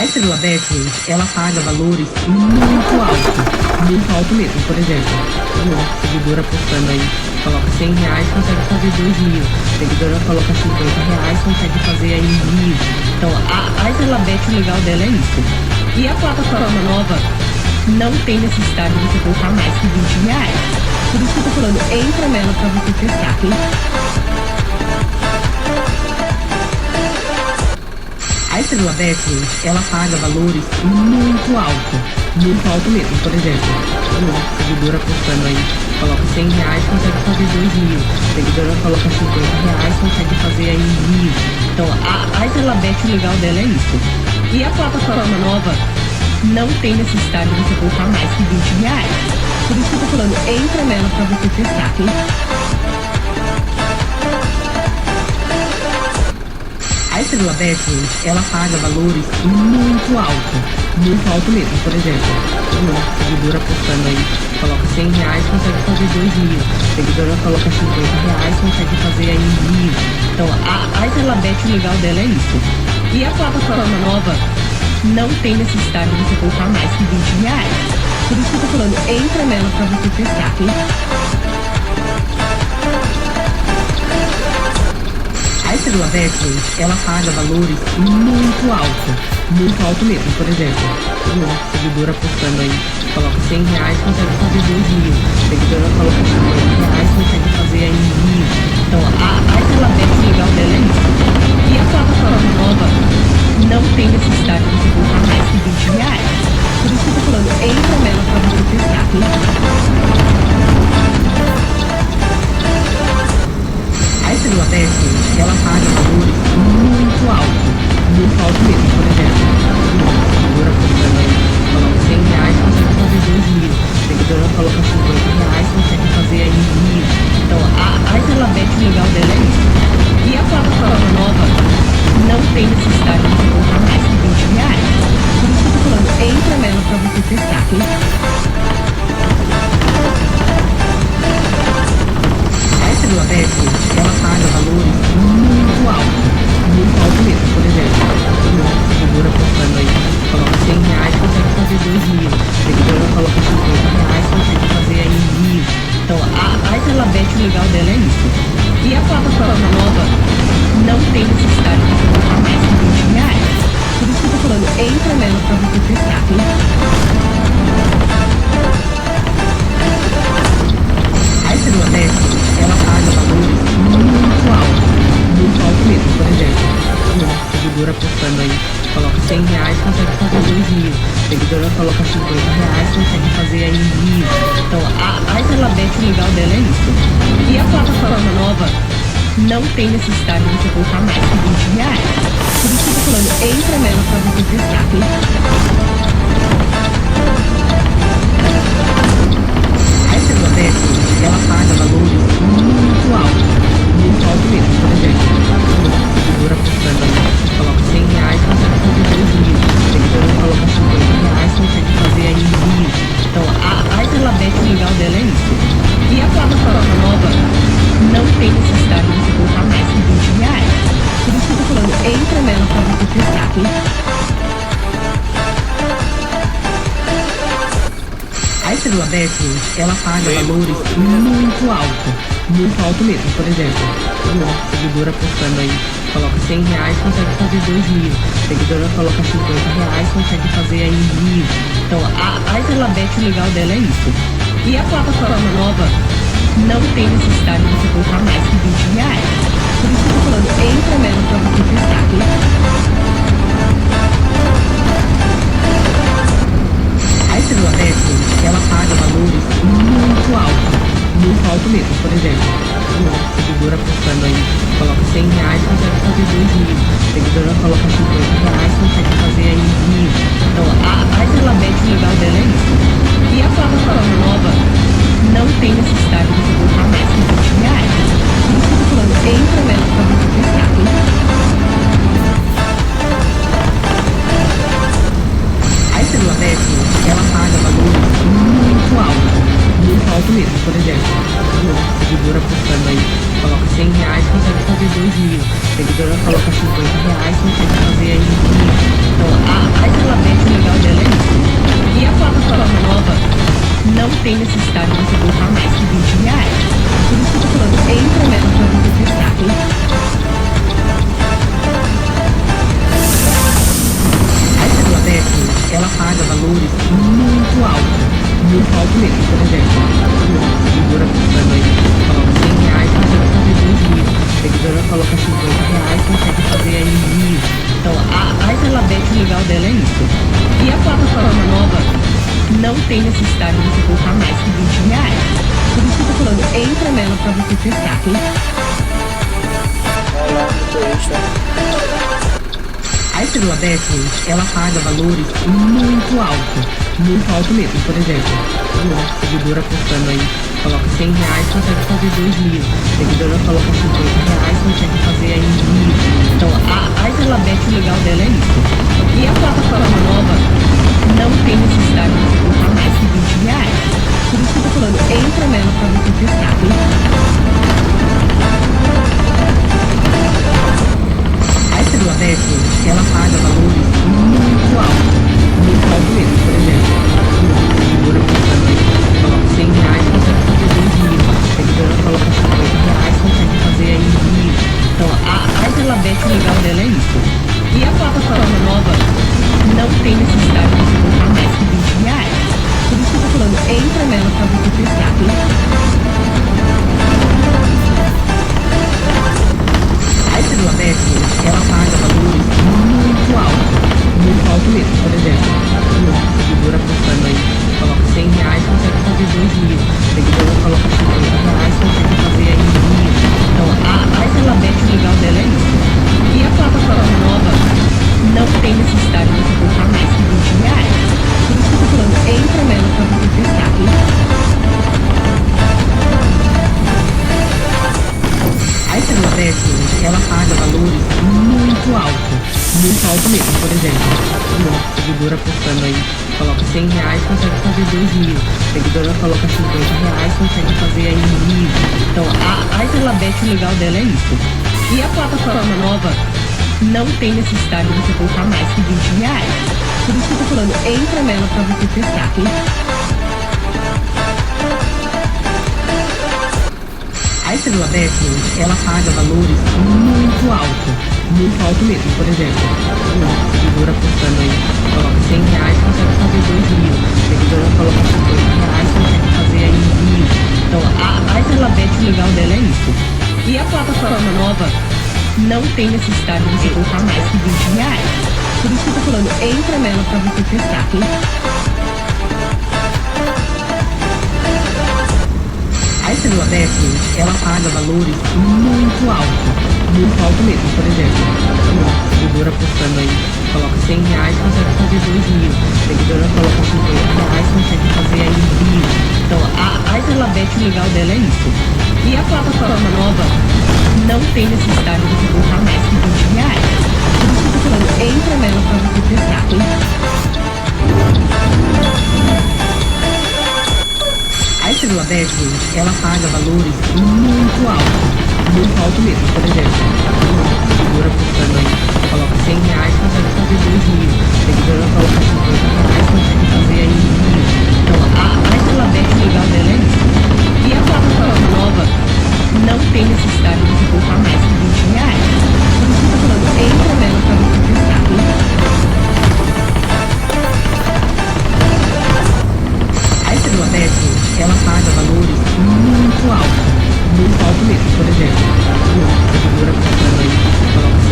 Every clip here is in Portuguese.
A Estrela Bet, gente, ela paga valores muito alto mesmo. Por exemplo, um seguidor apostando aí, coloca R$ 100, consegue fazer 2.000. Seguidora coloca R$ 50, consegue fazer aí 1.000. Então, a Estrela Bet, o legal dela é isso. E a plataforma nova não tem necessidade de você colocar mais que R$ 20. Por isso que eu tô falando, entra nela pra você testar, ok? A Estrela Bet, gente, ela paga valores muito alto mesmo. Por exemplo, um seguidor apostando aí, coloca R$ 100, consegue fazer 2.000. Seguidora coloca R$ 50, consegue fazer aí 1.000. Então, a Estrela Bet, o legal dela é isso. E a plataforma nova não tem necessidade de você colocar mais que R$ 20. Por isso que eu tô falando, entra nela pra você testar, ok? A Estrela Bet, gente, ela paga valores muito alto mesmo. Por exemplo, um seguidor apostando aí, coloca R$ 100, consegue fazer 2.000. Seguidora coloca R$ 50, consegue fazer aí 1.000. Então, a Estrela Bet, o legal dela é isso. E a plataforma nova não tem necessidade de você colocar mais que R$ 20. Por isso que eu tô falando, entra nela pra você testar, ok? A Estrela Bet, gente, ela paga valores muito alto mesmo. Por exemplo, um seguidor apostando aí, coloca R$ 100, consegue fazer 2.000. Seguidora coloca R$ 50, consegue fazer aí 1.000. Então, a Estrela Bet, o legal dela é isso. E a plataforma nova não tem necessidade de você colocar mais que R$ 20. Por isso que eu tô falando, entra nela pra você testar, ok? A Estrela Bet, gente, ela paga valores muito alto mesmo. Por exemplo, um seguidor apostando aí, coloca R$ 100, consegue fazer 2.000. Seguidora coloca R$ 50, consegue fazer aí 1.000. Então, a Estrela Bet, o legal dela é isso. E a plataforma nova não tem necessidade de você colocar mais que R$ 20. Por isso que eu tô falando, entra nela pra você testar, ok? A Estrela Bet, gente, ela paga valores muito alto mesmo. Por exemplo, um seguidor apostando aí, coloca R$ 100, consegue fazer 2.000. Seguidora coloca R$ 50, consegue fazer aí 1.000. Então, a Estrela Bet, o legal dela é isso. E a plataforma nova não tem necessidade de você colocar mais que R$ 20. Por isso que eu tô falando, entra nela pra você testar, ok? A Estrela Bet, ela paga valores muito alto mesmo. Por exemplo, um seguidor apostando aí, coloca R$ 100, consegue fazer 2.000. Seguidora coloca R$ 50, consegue fazer aí 1.000. Então, a Estrela Bet, o legal dela é isso. E a plataforma nova não tem necessidade de você colocar mais que R$ 20. Por isso que eu tô falando, entra nela pra você testar, ok? A Estrela Bet, ela paga valores muito alto mesmo. Por exemplo, um seguidor apostando aí, coloca R$ 100, consegue fazer 2.000. Seguidora coloca R$ 50, consegue fazer aí 1.000. Então, a Estrela Bet, o legal dela é isso. E a plataforma nova não tem necessidade de você colocar mais que R$ 20. Por isso que eu tô falando, entra nela pra você testar, ok? A Estrela Bet, gente, ela paga valores muito alto mesmo. Por exemplo, um seguidor apostando aí, coloca R$ 100, consegue fazer 2.000. Seguidora coloca R$ 50, consegue fazer aí 1.000. Então, a Estrela Bet, o legal dela é isso. E a plataforma nova não tem necessidade de você colocar mais que R$ 20. Por isso que eu tô falando, entra nela pra você testar, ok? A Estrela Bet, gente, ela paga valores muito alto mesmo. Por exemplo, um seguidor apostando aí, coloca R$ 100, consegue fazer 2.000. Seguidora coloca R$ 50, consegue fazer aí 1.000. Então, a Estrela Bet, o legal dela é isso. E a plataforma nova não tem necessidade de você colocar mais que R$ 20. Por isso que eu tô falando, entra nela pra você testar, ok? A Estrela Bet, ela paga valores muito alto mesmo. Por exemplo, um seguidor apostando aí, coloca R$ 100, consegue fazer 2.000. Seguidora coloca coloca R$ 50, consegue fazer aí. Então, a Elizabeth, o legal dela é isso. E a plataforma nova não tem necessidade de você colocar mais que R$ 20. Por isso que eu tô falando, entra nela pra você testar, hein? A Elizabeth, ela paga valores muito altos. Muito alto mesmo, por exemplo. Seguidora custando aí, coloca R$ 100, consegue fazer 2.000. Seguidora coloca R$ 50, consegue fazer aí 1.000. Então, a Elizabeth, o legal dela é isso. E a plataforma nova não tem necessidade de você colocar mais que R$ 20. Por isso que eu tô falando, entra nela pra você testar, hein? Olá, motorista. A Elizabeth, ela paga valores muito alto mesmo. Por exemplo, uma seguidora postando aí, coloca R$ 100, consegue fazer 2.000. Seguidora coloca R$ 50, consegue fazer aí 1.000. Então, a Elizabeth, o legal dela é isso. E a plataforma nova não tem necessidade de você colocar mais que R$ 20. Por isso que eu tô falando, entra nela pra você testar, hein? A Elizabeth, ela paga valores muito alto mesmo. Por exemplo, uma seguidora postando aí, coloca R$ 100, consegue fazer 2.000. Seguidora coloca R$ 50, consegue fazer aí 1.000. Então, a Elizabeth, o legal dela é isso. E a plataforma nova não tem necessidade de você colocar mais que R$ 20. Por isso que eu tô falando, entra nela pra você testar, hein? A Elizabeth, ela paga valores muito alto mesmo. Por exemplo, uma seguidora postando aí, coloca R$ 100, consegue fazer 2.000. Seguidora coloca R$ 50, consegue fazer aí 1.000. Então, a Elizabeth, o legal dela é isso. E a plataforma nova não tem necessidade de você colocar mais que R$ 20. Por isso que eu tô falando, entra nela pra você testar, hein? A Elizabeth, ela paga valores muito alto mesmo. Por exemplo, uma seguidora postando aí, coloca R$ 100, consegue fazer 2.000. Seguidora coloca R$ 50, consegue fazer aí 1.000. Então, a Elizabeth, o legal dela é isso. E a plataforma nova não tem necessidade de você colocar mais que R$ 20. Por isso que eu tô falando, entra nela pra você testar, hein? A Elizabeth, ela paga valores muito alto mesmo. Por exemplo, uma seguidora postando aí, coloca R$ 100, consegue fazer 2.000. Seguidora coloca R$ 50, consegue fazer aí 1.000. Então, a Elizabeth, o legal dela é isso. E a plataforma nova não tem necessidade de você colocar mais que R$ 20. Por isso que eu tô falando, entra nela pra você testar, hein? A Elizabeth, ela paga valores muito alto mesmo. Por exemplo, uma seguidora postando aí, coloca R$ 100, consegue fazer 2.000. Seguidora coloca R$ 50, consegue fazer aí 1.000. Então, a Elizabeth, o legal dela é isso. E a plataforma nova não tem necessidade de você colocar mais que R$ 20. Por isso que eu tô falando, entra nela pra você testar, hein? A Elizabeth, ela paga valores muito alto mesmo. Por exemplo, uma seguidora postando aí, coloca R$ 100, consegue fazer 2.000. Seguidora coloca R$ 50, consegue fazer aí 1.000. Então, a Elizabeth, o legal dela é isso. E a plataforma nova não tem necessidade de você colocar mais que R$ 20. Por isso que eu tô falando, entra nela pra você testar, hein? A Elizabeth, ela paga valores muito alto mesmo. Por exemplo, uma seguidora postando aí, coloca R$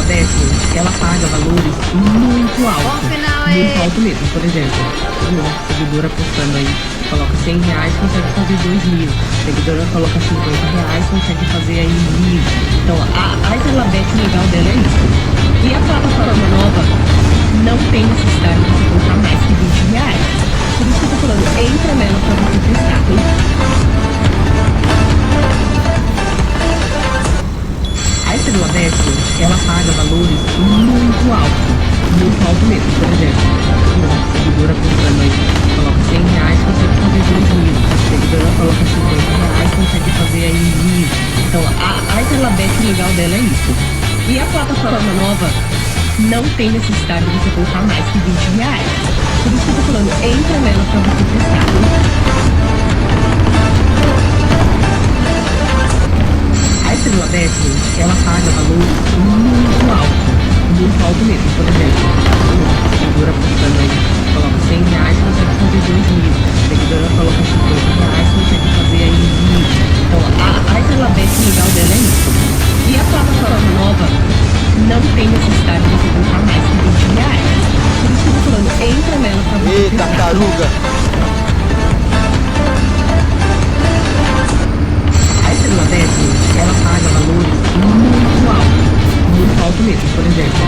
Beth, ela paga valores muito Bom altos. final Muito aí. alto mesmo, por exemplo. Nossa, seguidora postando aí, coloca R$ 100, consegue fazer 2.000. Seguidora coloca R$ 50, consegue fazer aí 1.000. Então, a Elizabeth legal dela é isso. E a plataforma nova não tem necessidade de você colocar mais que R$ 20. Por isso que eu tô falando, entra nela pra você testar, hein? A Estrela Beth, ela paga valores muito altos. Muito alto mesmo, por exemplo. Uma seguidora postando aí, coloca R$ 100, consegue fazer 2.000. Seguidora coloca R$ 50, consegue fazer aí 1.000. Então, a Estrela Beth legal dela é isso. E a plataforma nova não tem necessidade de você colocar mais que R$ 20. Por isso que eu tô falando, entra nela pra você testar, hein? A Estrela Beth, ela paga valores muito altos. Muito alto mesmo, por exemplo. Uma seguidora postando aí, coloca R$ 100, consegue fazer 2.000. Seguidora coloca R$ 50, consegue fazer aí 1.000. Então, a Estrela Beth legal dela é isso. E a plataforma nova não tem necessidade de você colocar mais que R$ 20. Por isso que eu tô falando, entra nela pra você Ei, testar. tartaruga! A Estrela Beth, ela paga valores muito altos. Muito alto mesmo, por exemplo.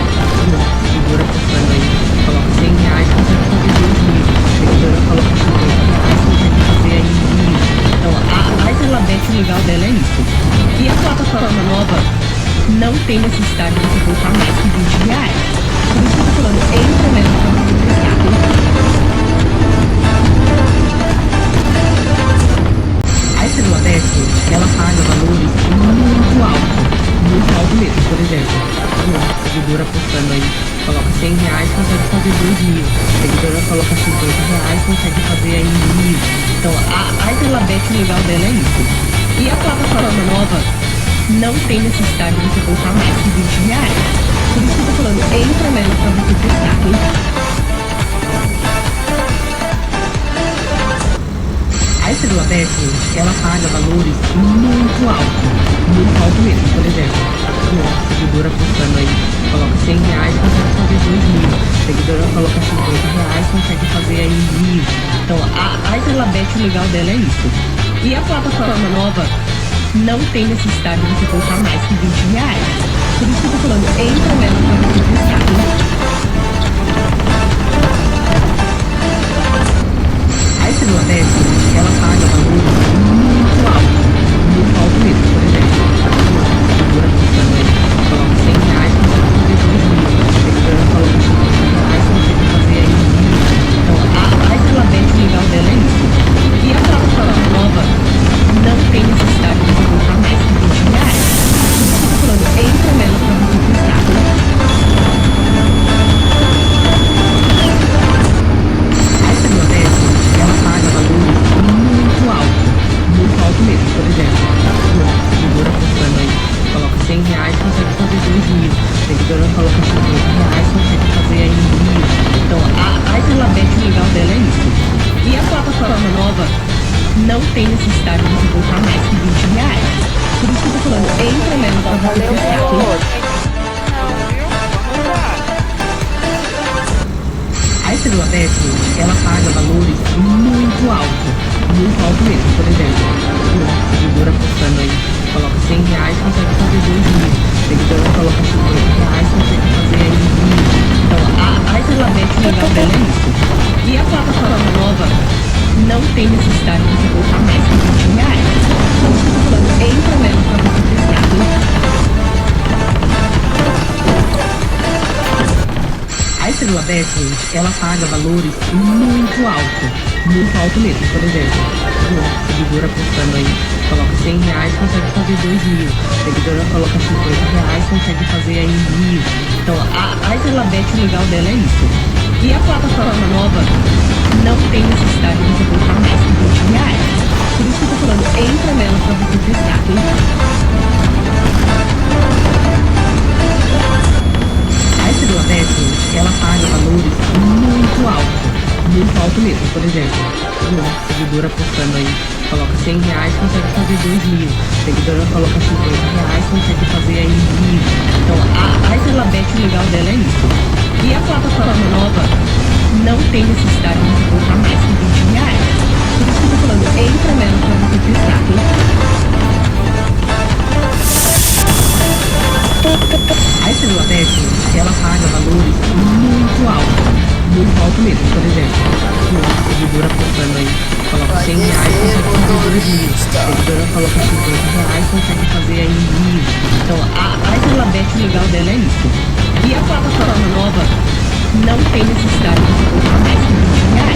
Uma seguidora postando aí, coloca R$ 100, consegue fazer 2.000. Seguidora coloca R$ 50, consegue fazer aí 1.000. Então, a Estrela Beth legal dela é isso. E a plataforma nova não tem necessidade de você colocar mais que R$ 20. Por isso que eu tô falando, entra nela pra você testar, hein? A Estrela Beth, ela paga valores muito altos. Muito alto mesmo, por exemplo. Uma seguidora postando aí, coloca R$ 100, consegue fazer 2.000. Seguidora coloca R$ 50, consegue fazer aí 1.000. Então, a Estrela Beth legal dela é isso. E a plataforma nova não tem necessidade de você colocar mais que R$ 20. Por isso que eu tô falando, entra nela pra você testar, hein? A Estrela Beth, ela paga valores muito altos. Muito alto mesmo, por exemplo. Uma seguidora postando aí, coloca R$ 100, consegue fazer 2.000. Seguidora coloca R$ 50, consegue fazer aí 1.000. Então, a Estrela Beth legal dela é isso. E a plataforma nova não tem necessidade de você colocar mais que R$ 20. Por isso que eu tô falando, entra nela pra você testar, hein? A Estrela Beth, ela paga valores muito altos. Muito alto mesmo, por exemplo. Uma seguidora postando aí, coloca R$ 100, consegue fazer 2.000. Seguidora coloca R$ 50, consegue fazer aí 1.000. Então, a Estrela Beth legal dela é isso. E a plataforma nova não tem necessidade de você colocar mais que R$ 20. Por isso que eu tô falando, entra nela pra você testar, hein? A Estrela Beth, ela paga valores muito altos. Muito alto mesmo, por exemplo. Uma seguidora postando aí, coloca R$ 100, consegue fazer 2.000. Seguidora coloca R$ 50, consegue fazer aí 1.000. Então, a Estrela Beth legal dela é isso. E a plataforma nova não tem necessidade de você colocar mais que R$ 20. Por isso que eu tô falando, entra nela pra você Valeu, testar, hein? não, viu? Vamos lá. A Estrela Beth, ela paga valores muito altos. Muito alto mesmo, por exemplo. Uma seguidora postando aí, coloca R$ 100, consegue fazer 2.000. Seguidora coloca R$ 50, consegue fazer aí 1.000. Então, a Estrela Beth legal dela é isso. E a plataforma nova não tem necessidade de você colocar mais que R$ 20. Por isso que eu tô falando, entra nela pra você testar, hein? A Estrela Beth, ela paga valores muito altos. Muito alto mesmo, por exemplo. Uma seguidora postando aí, coloca R$ 100, consegue fazer 2.000. Seguidora coloca R$ 50, consegue fazer aí 1.000. Então, a Estrela Beth legal dela é isso. E a plataforma nova não tem necessidade de você colocar mais que R$ 20. Por isso que eu tô falando, entra nela pra você testar, hein? A Estrela Beth, ela paga valores muito altos. Muito alto mesmo, por exemplo. Seguidora apostando aí, coloca R$ 100, consegue fazer 2.000. Seguidora coloca R$ 50, consegue fazer aí 1.000. Então, a Elizabeth, o legal dela é isso. E a plataforma nova não tem necessidade de você colocar mais que R$ 20. Por isso que eu tô falando, entra nela pra você testar, hein? A Elizabeth, ela paga valores muito altos. Muito alto mesmo, por exemplo. O seguidor apostando aí, coloca R$ 100, consegue fazer 2.000. A seguidora coloca R$ 50, consegue fazer aí 1.000. Então, a Elizabeth, o legal dela é isso. E a plataforma nova não tem necessidade de você colocar mais que R$ 20.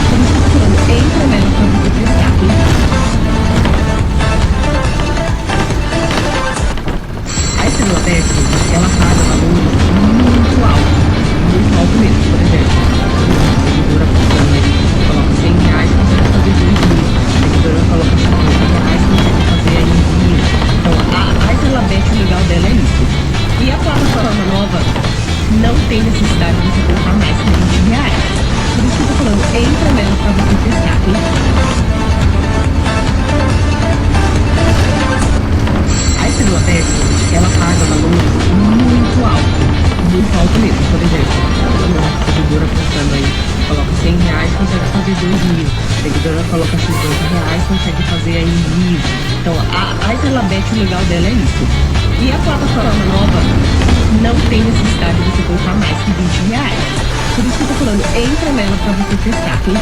Por isso que eu tô falando, entra nela pra você testar, hein? A Elizabeth, ela paga valores muito altos. Muito alto mesmo, por exemplo. O seguidor apostando aí, coloca R$ 100, consegue fazer 2.000. A seguidora coloca R$ 50, consegue fazer aí 1.000. Então, a Elizabeth, o legal dela é isso. E a plataforma nova não tem necessidade de você colocar mais que R$ 20. Por isso que eu tô falando, entra nela pra você testar, hein? A Elizabeth, ela paga valores muito altos. Muito alto mesmo, por exemplo. O seguidor apostando aí, coloca R$ 100, consegue fazer 2.000. A seguidora coloca R$ 50, consegue fazer aí 1.000. Então, a Elizabeth, o legal dela é isso. E a plataforma nova não tem necessidade de você colocar mais que R$ 20. Por isso que eu tô falando, entra nela pra você testar, hein?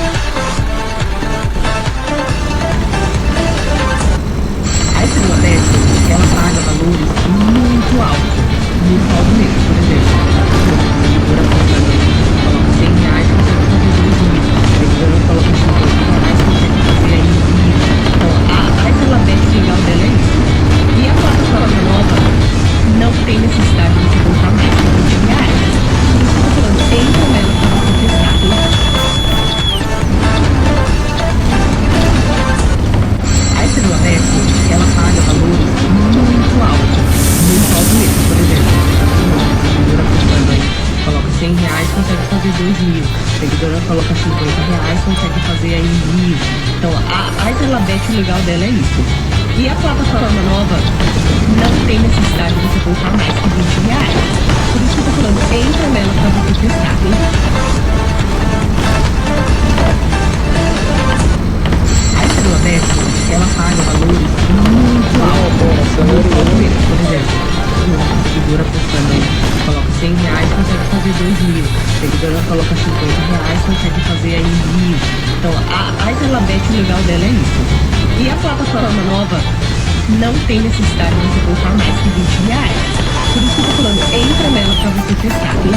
A Elizabeth, ela paga valores muito altos. Muito alto mesmo, por exemplo. O seguidor apostando aí, coloca R$ 100, consegue fazer 2.000. A seguidora coloca R$ 50, consegue fazer aí 1.000. Então, a Elizabeth, o legal dela é isso. E a plataforma nova não tem necessidade de você colocar mais que R$ 20. Por isso que eu tô falando, entra nela pra você testar, hein? A Elizabeth, ela paga valores muito altos. Muito alto mesmo, por exemplo. O seguidor apostando aí, coloca R$ 100, consegue fazer 2.000. A seguidora coloca R$ 50, consegue fazer aí 1.000. Então, a Elizabeth, o legal dela é isso. E a plataforma nova não tem necessidade de você colocar mais que R$ 20. Por isso que eu tô falando, entra nela pra você testar, hein? A Elizabeth, ela paga valores muito altos. Muito alto mesmo, por exemplo. O seguidor apostando aí, coloca R$ 100, consegue fazer 2.000. A seguidora coloca R$ 50, consegue fazer aí 1.000. Então, a Elizabeth, o legal dela é isso. E a plataforma nova não tem necessidade de você colocar mais que R$ 20. Por isso que eu tô falando, entra nela pra você testar, hein?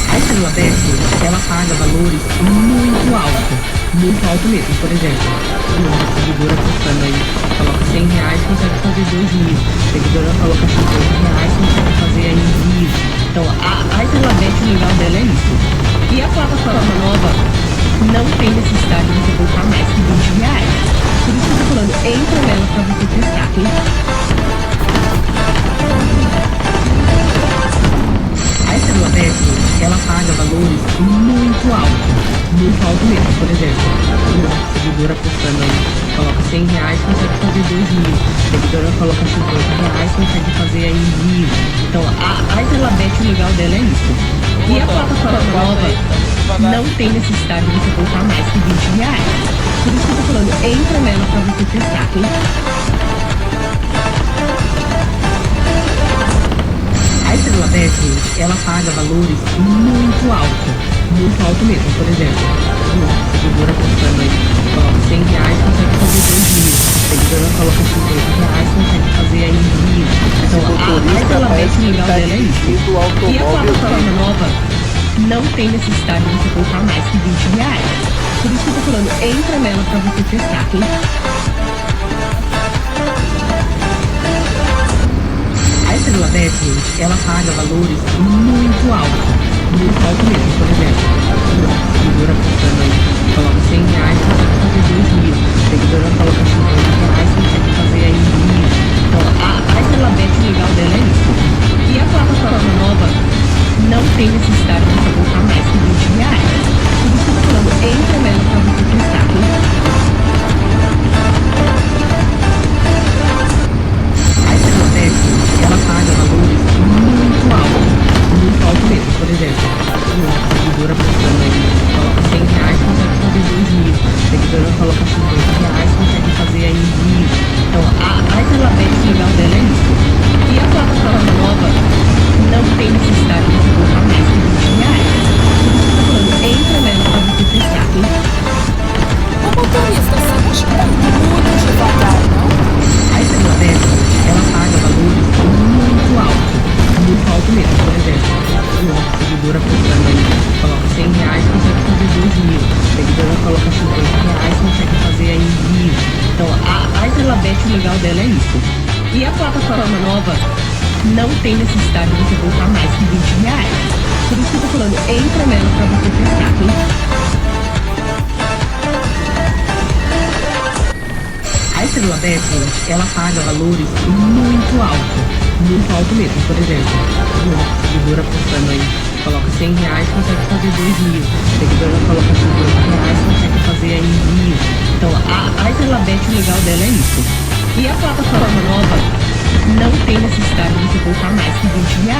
A Elizabeth, ela paga valores muito altos. Muito alto mesmo, por exemplo. O seguidor apostando aí, coloca R$ 100, consegue fazer 2.000. A seguidora coloca R$ 50, consegue fazer aí 1.000. Então, a Elizabeth, o legal dela é isso. E a plataforma nova não tem necessidade de você colocar mais que R$ 20. Por isso que eu tô falando, entra nela pra você testar, hein? A Elizabeth, ela paga valores muito altos. Muito alto mesmo, por exemplo. O seguidor apostando aí, coloca R$ 100, consegue fazer 2.000. A seguidora coloca R$ 50, consegue fazer aí 1.000. Então, a Elizabeth, o legal dela é isso. E a plataforma nova não tem necessidade de você colocar mais que R$ 20. Por isso que eu tô falando, entra nela pra você testar, hein? A Elizabeth, ela paga valores muito altos. Muito alto mesmo, por exemplo. O seguidor apostando aí, coloca R$ 100, consegue fazer 2.000. A seguidora coloca R$ 50, consegue fazer aí 1.000. Então, a Elizabeth, o legal dela é isso. E a plataforma nova não tem necessidade de você colocar mais que R$ 20. Por isso que eu tô falando, entra nela pra você testar, hein? A Elizabeth, ela paga valores muito altos. Muito alto mesmo, por exemplo. O seguidor apostando aí, coloca R$ 100, consegue fazer 2.000. A seguidora coloca R$ 50, consegue fazer aí 1.000. Então, a Elizabeth, o legal dela é isso. E a plataforma nova não tem necessidade de você colocar seguidora coloca R$ 50, consegue fazer aí envio. Então, a Elizabeth legal dela é isso. E a plataforma nova não tem necessidade de você colocar mais que R$ 20. Por isso que eu tô falando, entra nela pra você testar, hein? Ô motorista, você não acha que tá indo muito devagar, não? A Elizabeth, ela paga valores muito altos. Muito alto mesmo, por exemplo. Uma seguidora postando aí, coloca R$ 100, consegue fazer 2.000. Seguidora coloca R$ 50, consegue fazer aí envio. Então, a Elizabeth legal dela é isso. E a plataforma nova não tem necessidade de você colocar mais que R$ 20. Por isso que eu tô falando, entra nela pra você testar, hein? A Elizabeth, ela paga valores muito altos. Muito alto mesmo, por exemplo. Uma seguidora postando aí, coloca R$ 100, consegue fazer 2.000. Seguidora coloca R$ 50, consegue fazer aí envio. Então, a Elizabeth legal dela é isso. E a plataforma nova não tem necessidade de você colocar mais que R$ 20.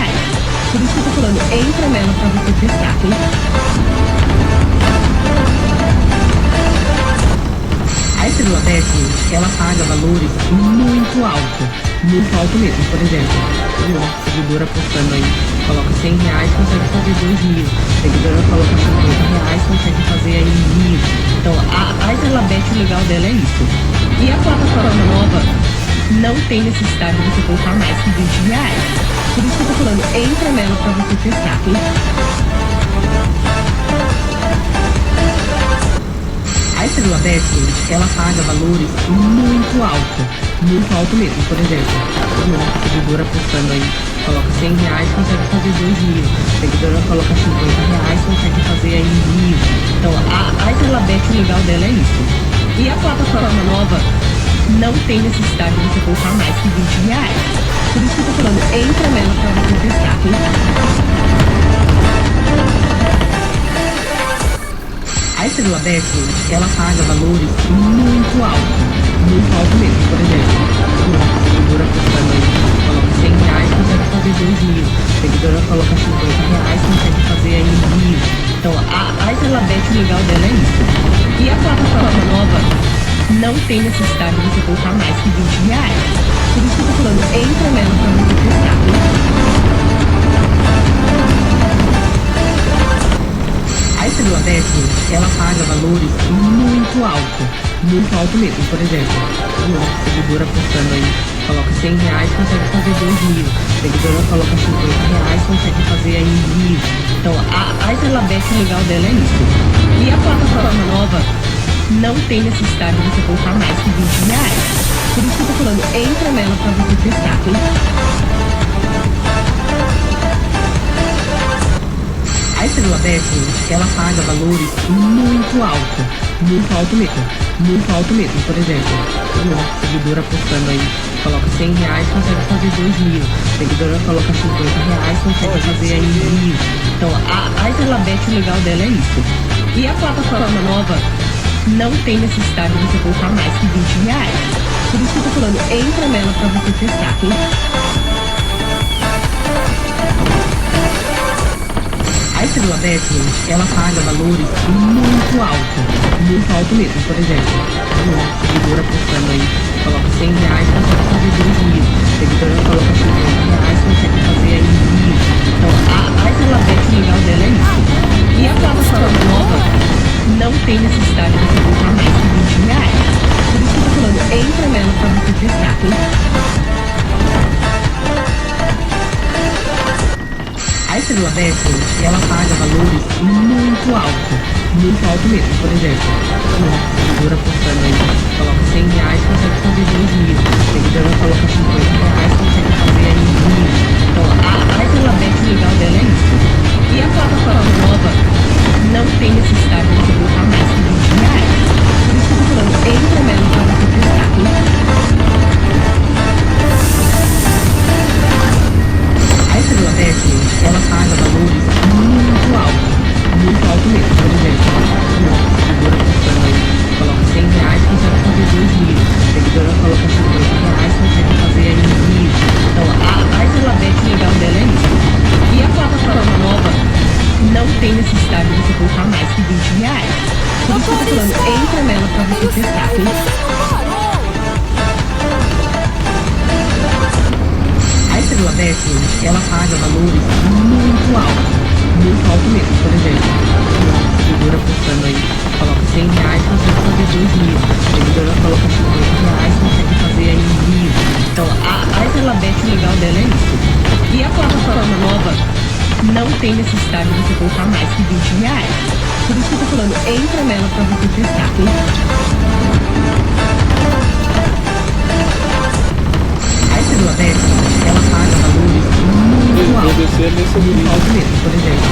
Por isso que eu tô falando, entra nela pra você testar, hein? A Elizabeth, ela paga valores muito altos. Muito alto mesmo, por exemplo. Uma seguidora postando aí, coloca R$ 100, consegue fazer 2.000. Seguidora coloca R$ 50, consegue fazer aí envio. Então, a Elizabeth legal dela é isso. E a plataforma nova não tem necessidade de você colocar mais que R$ 20. Por isso que eu tô falando, entra nela pra você testar, hein? A Elizabeth, ela paga valores muito altos. Muito alto mesmo, por exemplo. Uma seguidora postando aí, coloca R$ 100, consegue fazer 2.000. Seguidora coloca R$ 50, consegue fazer aí envio. Então, a Elizabeth legal dela é isso. E a plataforma nova não tem necessidade de você colocar mais que R$ 20. Por isso que eu tô falando, entra nela pra você testar, hein? A Elizabeth, ela paga valores muito altos. Muito alto mesmo, por exemplo. Uma seguidora postando aí, coloca R$ 100, consegue fazer 2.000. Seguidora coloca R$ 50, consegue fazer aí envio. Então, a Elizabeth legal dela é isso. E a plataforma nova não tem necessidade de você colocar mais que R$ 20. Por isso que eu tô falando, entra nela pra você testar, hein? A Elizabeth, ela paga valores muito altos. Muito alto mesmo, por exemplo. Uma seguidora postando aí, coloca R$ 100, consegue fazer 2.000. Seguidora coloca R$ 50, consegue fazer aí envio. Então, a Elizabeth legal dela é isso. E a plataforma nova não tem necessidade de você colocar mais que R$ 20. Por isso que eu tô falando, entra nela pra você testar, hein? A Elizabeth, ela paga valores muito altos. Muito alto mesmo. Muito alto mesmo, por exemplo. Uma seguidora postando aí, coloca R$ 100, consegue fazer 2.000. Seguidora coloca R$ 50, consegue fazer aí envio. Então, a Elizabeth legal dela é isso. E a plataforma nova não tem necessidade de você colocar mais que R$ 20. Por isso que eu tô falando, entra nela pra você testar, hein? A Elizabeth, ela paga valores muito altos. Muito alto mesmo, por exemplo. Uma seguidora postando aí, coloca R$ 100, consegue fazer 2.000. Seguidora coloca R$ 50, consegue fazer aí envio. Então, a Elizabeth legal dela é isso. E a plataforma nova não tem necessidade de você colocar mais que R$ 20. Por isso que eu tô falando, entra nela pra você testar, hein? A Elizabeth, ela paga valores muito altos. Muito alto mesmo, por exemplo. Uma seguidora postando aí, coloca R$ 100, consegue fazer 2.000. Seguidora coloca R$ 50, consegue fazer aí envio. Então, a Elizabeth legal dela é isso. E a plataforma nova não tem necessidade de você colocar mais que R$ 20. Por isso que eu tô falando, entra nela pra você testar, hein? A Elizabeth, ela paga valores muito altos. Muito alto mesmo, por exemplo. Uma seguidora postando aí, coloca R$ 100, consegue fazer 2.000. Seguidora coloca R$ 50, consegue fazer aí envio. Então, a Elizabeth legal dela é isso. E a plataforma nova não tem necessidade de você colocar mais que R$ 20. Por isso que eu tô falando, entra nela pra você ela paga valores muito alto mesmo. Por exemplo, uma seguidora postando aí, coloca R$ 100, consegue fazer 2.000. A seguidora coloca R$ 50, consegue fazer aí 1.000. Então, a Elizabeth legal dela é isso. E a plataforma nova não tem necessidade de você colocar mais que R$ 20. Por isso que eu tô falando, entra nela pra você testar, hein? A Elizabeth, ela paga valores muito altos mesmo. Por exemplo,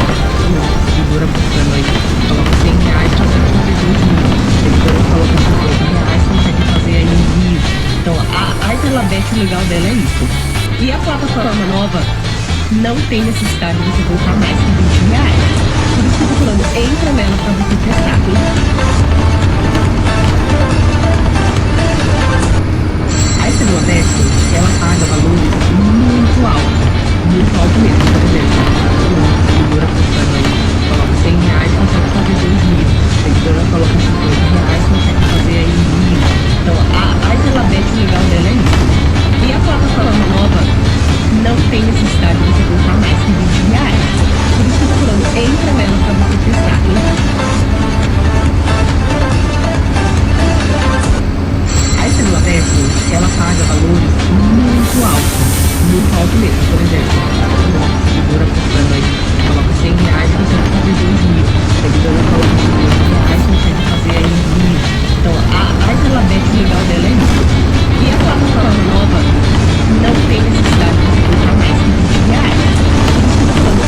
uma seguidora postando aí, coloca R$ 100, consegue fazer 2.000. A seguidora coloca R$ 50, consegue fazer aí 1.000. Então, a Elizabeth legal dela é isso. E a plataforma nova não tem necessidade de você colocar mais que R$ 20. Por isso que eu tô falando, entra nela pra você testar, hein? A Elizabeth, ela paga valores muito alto mesmo. Por exemplo, uma seguidora postando aí, coloca R$ 100, consegue fazer 2.000. A seguidora coloca R$ 50, consegue fazer aí 1.000. Então, a Elizabeth legal dela é isso. E a plataforma nova não tem necessidade de você colocar mais que R$ 20. Por isso que eu tô falando, entra nela pra você testar, hein? A Elizabeth, ela paga valores muito alto mesmo. Por exemplo, uma seguidora postando aí, coloca R$ 100, consegue fazer 2.000. A seguidora coloca R$ 50, consegue fazer aí 1.000. Então, a Elizabeth legal dela é isso. E a plataforma nova não tem necessidade de você colocar mais que R$ 20.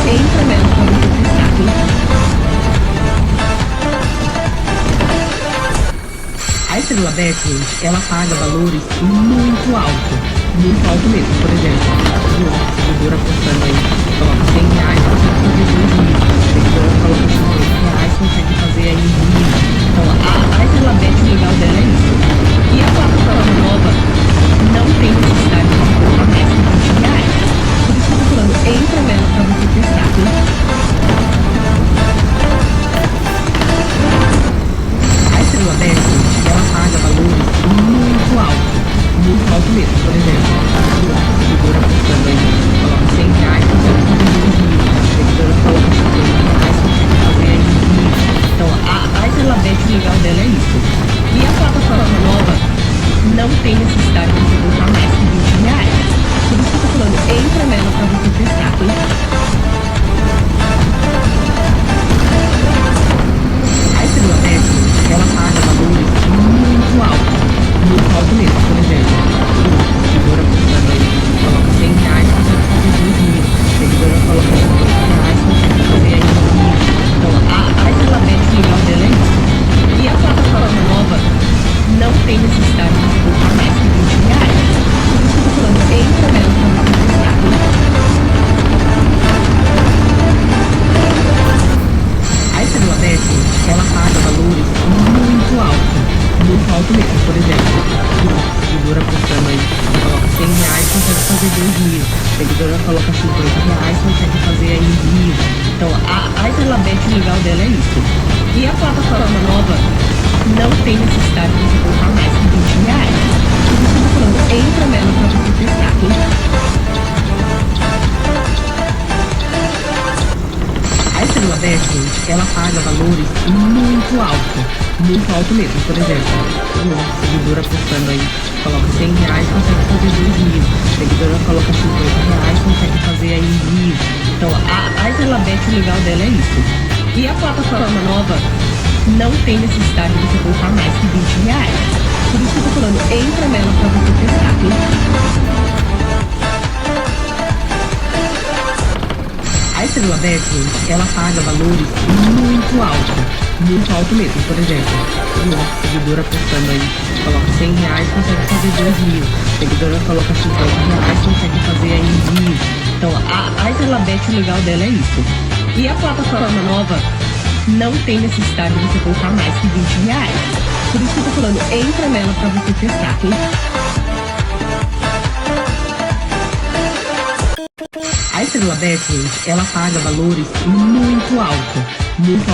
Entra nela pra você testar, hein? A Elizabeth, ela paga valores muito alto mesmo. Por exemplo, uma seguidora postando aí, coloca R$ 100, consegue fazer 2.000. A seguidora coloca R$ 50, consegue fazer aí 1.000. Então, a Elizabeth legal dela é isso. E a plataforma nova não tem necessidade de você colocar mais que R$ 20. Por isso que eu tô falando, entra nela pra você testar, hein? A Elizabeth, ela paga valores muito alto mesmo. Por exemplo, uma seguidora postando aí, coloca R$ 100, consegue fazer 2.000. A seguidora coloca R$ 50, consegue fazer aí 1.000. Então, a Elizabeth legal dela é isso. E a plataforma nova não tem necessidade de você colocar mais que R$ 20. Por isso que eu tô falando, entra nela pra você testar, hein? A Elizabeth, ela paga valores muito alto mesmo. Por exemplo, uma seguidora postando aí, coloca R$ 100, consegue fazer 2.000. A seguidora coloca R$ 50, consegue fazer aí 1.000. Então, a Elizabeth legal dela é isso. E a plataforma nova não tem necessidade de você colocar mais que R$ 20. Por isso que eu tô falando, entra nela pra você testar, hein? A Elizabeth, ela paga valores muito alto mesmo. Por exemplo, uma seguidora postando aí, coloca R$ 100, consegue fazer 2.000. A seguidora coloca R$ 50, consegue fazer aí 1.000. Então, a Elizabeth legal dela é isso. E a plataforma nova não tem necessidade de você colocar mais que R$ 20. Por isso que eu tô falando, entra nela pra você testar, hein? A Elizabeth, ela paga valores muito alto mesmo. Por exemplo, uma seguidora postando aí, coloca R$ 100, consegue fazer 2.000. A seguidora coloca R$ 50, consegue fazer aí 1.000. Então, a Elizabeth legal dela é isso. E a plataforma nova não tem necessidade de você colocar mais que R$ 20. Por isso que eu tô falando, entra nela pra você testar, hein? A Elizabeth, ela paga valores muito alto mesmo. Por exemplo, uma seguidora postando aí, coloca R$ 100, consegue fazer 2.000. A seguidora coloca R$ 50, consegue fazer aí 1.000. Então, a Elizabeth legal dela é isso. E a plataforma nova não tem necessidade de você colocar mais que R$ 20. Por isso que eu tô falando, entra nela pra você testar, hein? A Elizabeth, ela paga valores muito alto mesmo.